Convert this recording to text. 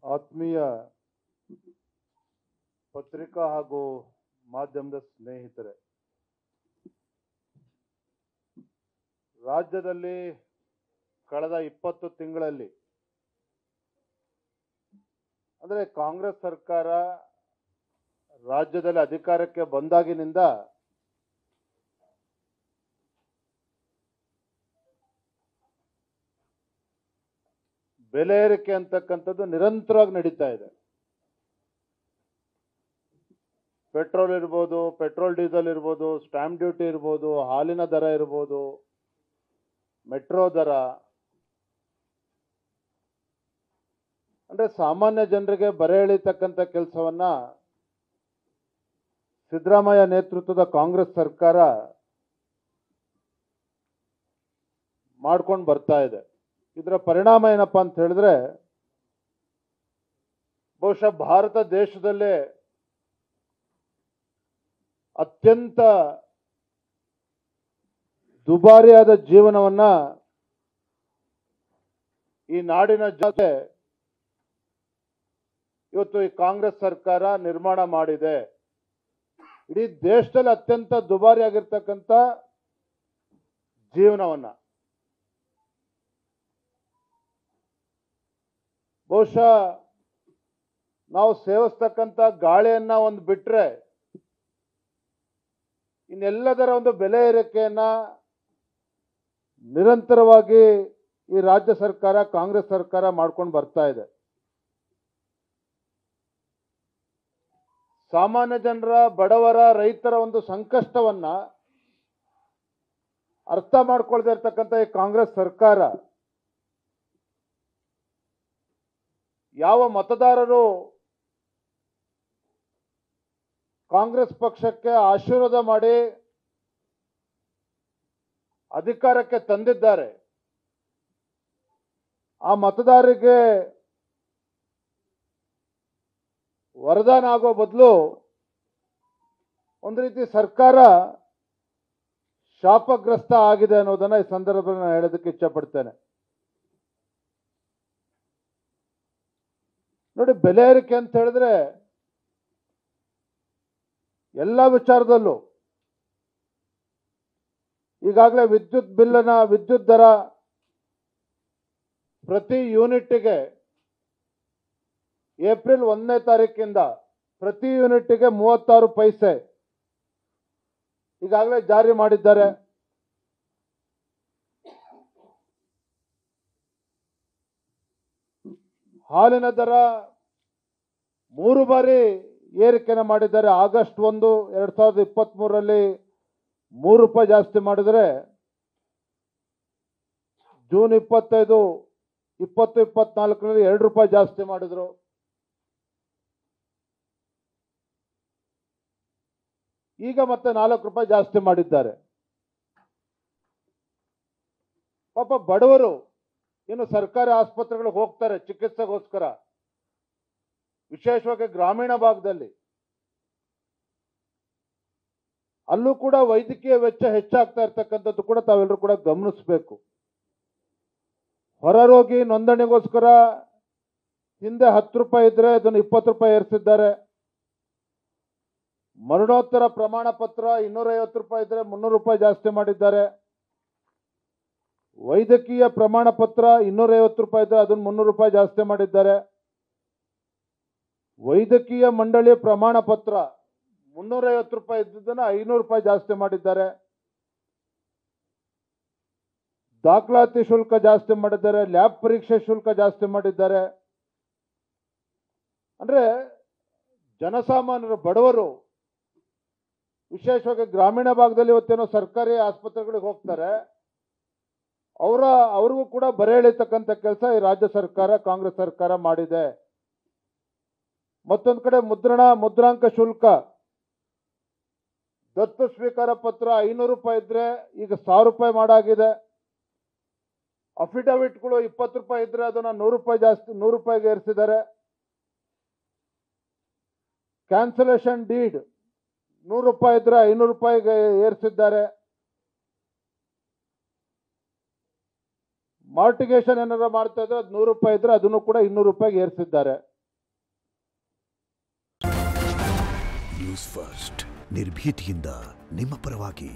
ಆತ್ಮೀಯ ಪತ್ರಿಕಾ ಹಾಗೂ ಮಾಧ್ಯಮದ ಸ್ನೇಹಿತರೆ, ರಾಜ್ಯದಲ್ಲಿ ಕಳೆದ 20 ತಿಂಗಳಲ್ಲಿ ಅಂದರೆ ಕಾಂಗ್ರೆಸ್ ಸರ್ಕಾರ ರಾಜ್ಯದಲ್ಲಿ ಅಧಿಕಾರಕ್ಕೆ ಬಂದಾಗಿನಿಂದ ಬೆಲೆ ಏರಿಕೆ ಅಂತಕ್ಕಂಥದ್ದು ನಿರಂತರವಾಗಿ ನಡೀತಾ ಇದೆ. ಪೆಟ್ರೋಲ್ ಇರ್ಬೋದು, ಪೆಟ್ರೋಲ್ ಡೀಸೆಲ್ ಇರ್ಬೋದು, ಸ್ಟಾಂಪ್ ಡ್ಯೂಟಿ ಇರ್ಬೋದು, ಹಾಲಿನ ದರ ಇರ್ಬೋದು, ಮೆಟ್ರೋ ದರ, ಅಂದ್ರೆ ಸಾಮಾನ್ಯ ಜನರಿಗೆ ಬರೆ ಎಳಿತಕ್ಕಂಥ ಕೆಲಸವನ್ನ ಸಿದ್ದರಾಮಯ್ಯ ನೇತೃತ್ವದ ಕಾಂಗ್ರೆಸ್ ಸರ್ಕಾರ ಮಾಡ್ಕೊಂಡು ಬರ್ತಾ ಇದೆ. ಇದರ ಪರಿಣಾಮ ಏನಪ್ಪಾ ಅಂತ ಹೇಳಿದ್ರೆ, ಬಹುಶಃ ಭಾರತ ದೇಶದಲ್ಲೇ ಅತ್ಯಂತ ದುಬಾರಿಯಾದ ಜೀವನವನ್ನ ಈ ನಾಡಿನ ಜೊತೆ ಇವತ್ತು ಈ ಕಾಂಗ್ರೆಸ್ ಸರ್ಕಾರ ನಿರ್ಮಾಣ ಮಾಡಿದೆ. ಇಡೀ ದೇಶದಲ್ಲಿ ಅತ್ಯಂತ ದುಬಾರಿ ಆಗಿರ್ತಕ್ಕಂಥ ಜೀವನವನ್ನ ಬಹುಶಃ ನಾವು ಸೇವಿಸ್ತಕ್ಕಂಥ ಗಾಳಿಯನ್ನ ಒಂದು ಬಿಟ್ರೆ ಇನ್ನೆಲ್ಲದರ ಒಂದು ಬೆಲೆ ಏರಿಕೆಯನ್ನ ನಿರಂತರವಾಗಿ ಈ ರಾಜ್ಯ ಸರ್ಕಾರ, ಕಾಂಗ್ರೆಸ್ ಸರ್ಕಾರ ಮಾಡ್ಕೊಂಡು ಬರ್ತಾ ಇದೆ. ಸಾಮಾನ್ಯ ಜನರ, ಬಡವರ, ರೈತರ ಒಂದು ಸಂಕಷ್ಟವನ್ನ ಅರ್ಥ ಮಾಡ್ಕೊಳ್ತಾ ಇರ್ತಕ್ಕಂಥ ಈ ಕಾಂಗ್ರೆಸ್ ಸರ್ಕಾರ ಯಾವ ಮತದಾರರು ಕಾಂಗ್ರೆಸ್ ಪಕ್ಷಕ್ಕೆ ಆಶೀರ್ವಾದ ಮಾಡಿ ಅಧಿಕಾರಕ್ಕೆ ತಂದಿದ್ದಾರೆ, ಆ ಮತದಾರರಿಗೆ ವರದಾನ ಆಗೋ ಬದಲು ಒಂದು ರೀತಿ ಸರ್ಕಾರ ಶಾಪಗ್ರಸ್ತ ಆಗಿದೆ ಅನ್ನೋದನ್ನ ಈ ಸಂದರ್ಭದಲ್ಲಿ ನಾನು ಹೇಳೋದಕ್ಕೆ ಇಚ್ಛಪಡ್ತೇನೆ. ನೋಡಿ, ಬೆಲೆ ಏರಿಕೆ ಅಂತ ಹೇಳಿದ್ರೆ ಎಲ್ಲ ವಿಚಾರದಲ್ಲೂ ಈಗಾಗಲೇ ವಿದ್ಯುತ್ ದರ ಪ್ರತಿ ಯೂನಿಟ್ಗೆ ಏಪ್ರಿಲ್ 1ನೇ ತಾರೀಕಿಂದ ಪ್ರತಿ ಯೂನಿಟ್ಗೆ 36 ಪೈಸೆ ಈಗಾಗಲೇ ಜಾರಿ ಮಾಡಿದ್ದಾರೆ. ಹಾಲಿನ ದರ 3 ಬಾರಿ ಏರಿಕೆನ ಮಾಡಿದ್ದಾರೆ. ಆಗಸ್ಟ್ 1, 2023ರಲ್ಲಿ 3 ರೂಪಾಯಿ ಜಾಸ್ತಿ ಮಾಡಿದರೆ, ಜೂನ್ 25, 20, 24ರಲ್ಲಿ 2 ರೂಪಾಯಿ ಜಾಸ್ತಿ ಮಾಡಿದ್ರು. ಈಗ ಮತ್ತೆ 4 ರೂಪಾಯಿ ಜಾಸ್ತಿ ಮಾಡಿದ್ದಾರೆ. ಪಾಪ ಬಡವರು ಇನ್ನು ಸರ್ಕಾರಿ ಆಸ್ಪತ್ರೆಗಳಿಗೆ ಹೋಗ್ತಾರೆ ಚಿಕಿತ್ಸೆಗೋಸ್ಕರ, ವಿಶೇಷವಾಗಿ ಗ್ರಾಮೀಣ ಭಾಗದಲ್ಲಿ. ಅಲ್ಲೂ ಕೂಡ ವೈದ್ಯಕೀಯ ವೆಚ್ಚ ಹೆಚ್ಚಾಗ್ತಾ ಇರ್ತಕ್ಕಂಥದ್ದು ಕೂಡ ತಾವೆಲ್ಲರೂ ಕೂಡ ಗಮನಿಸಬೇಕು. ಹೊರರೋಗಿ ನೋಂದಣಿಗೋಸ್ಕರ ಹಿಂದೆ 10 ರೂಪಾಯಿ ಇದ್ರೆ ಅದನ್ನು 20 ರೂಪಾಯಿ ಏರಿಸಿದ್ದಾರೆ. ಮರಣೋತ್ತರ ಪ್ರಮಾಣ ಪತ್ರ 250 ರೂಪಾಯಿ ಇದ್ರೆ 300 ರೂಪಾಯಿ ಜಾಸ್ತಿ ಮಾಡಿದ್ದಾರೆ. ವೈದ್ಯಕೀಯ ಪ್ರಮಾಣ ಪತ್ರ 250 ರೂಪಾಯಿ ಇದ್ರೆ ಅದನ್ನು 300 ರೂಪಾಯಿ ಜಾಸ್ತಿ ಮಾಡಿದ್ದಾರೆ. ವೈದ್ಯಕೀಯ ಮಂಡಳಿ ಪ್ರಮಾಣ ಪತ್ರ 350 ರೂಪಾಯಿ ಇದ್ದದನ್ನ 500 ರೂಪಾಯಿ ಜಾಸ್ತಿ ಮಾಡಿದ್ದಾರೆ. ದಾಖಲಾತಿ ಶುಲ್ಕ ಜಾಸ್ತಿ ಮಾಡಿದ್ದಾರೆ. ಲ್ಯಾಬ್ ಪರೀಕ್ಷೆ ಶುಲ್ಕ ಜಾಸ್ತಿ ಮಾಡಿದ್ದಾರೆ. ಅಂದ್ರೆ ಜನಸಾಮಾನ್ಯರು, ಬಡವರು, ವಿಶೇಷವಾಗಿ ಗ್ರಾಮೀಣ ಭಾಗದಲ್ಲಿ ಇವತ್ತೇನೋ ಸರ್ಕಾರಿ ಆಸ್ಪತ್ರೆಗಳಿಗೆ ಹೋಗ್ತಾರೆ, ಅವ್ರಿಗೂ ಕೂಡ ಬರೆ ಎಳಿತಕ್ಕಂಥ ಕೆಲಸ ಈ ರಾಜ್ಯ ಸರ್ಕಾರ, ಕಾಂಗ್ರೆಸ್ ಸರ್ಕಾರ ಮಾಡಿದೆ. ಮತ್ತೊಂದು ಕಡೆ ಮುದ್ರಾಂಕ ಶುಲ್ಕ, ದತ್ತು ಸ್ವೀಕಾರ ಪತ್ರ 500 ರೂಪಾಯಿ ಇದ್ರೆ ಈಗ 1000 ರೂಪಾಯಿ ಮಾಡಾಗಿದೆ. ಅಫಿಡವಿಟ್ಗಳು 20 ರೂಪಾಯಿ ಇದ್ರೆ ಅದನ್ನ 100 ರೂಪಾಯಿ ಜಾಸ್ತಿ 100 ರೂಪಾಯಿಗೆ ಏರಿಸಿದ್ದಾರೆ. ಕ್ಯಾನ್ಸಲೇಷನ್ ಡೀಡ್ 100 ರೂಪಾಯಿ ಇದ್ರೆ 500 ರೂಪಾಯಿಗೆ ಏರಿಸಿದ್ದಾರೆ. ಮಾರ್ಟಿಗೇಷನ್ ಏನಾರ ಮಾಡ್ತಾ ಇದ್ರೆ ಅದು 100 ರೂಪಾಯಿ ಇದ್ರೆ ಅದನ್ನು ಕೂಡ 200 ರೂಪಾಯಿಗೆ ಏರಿಸಿದ್ದಾರೆ. ನ್ಯೂಸ್ ಫಸ್ಟ್ ನಿರ್ಭೀತಿಯಿಂದ ನಿಮ್ಮ ಪರವಾಗಿ.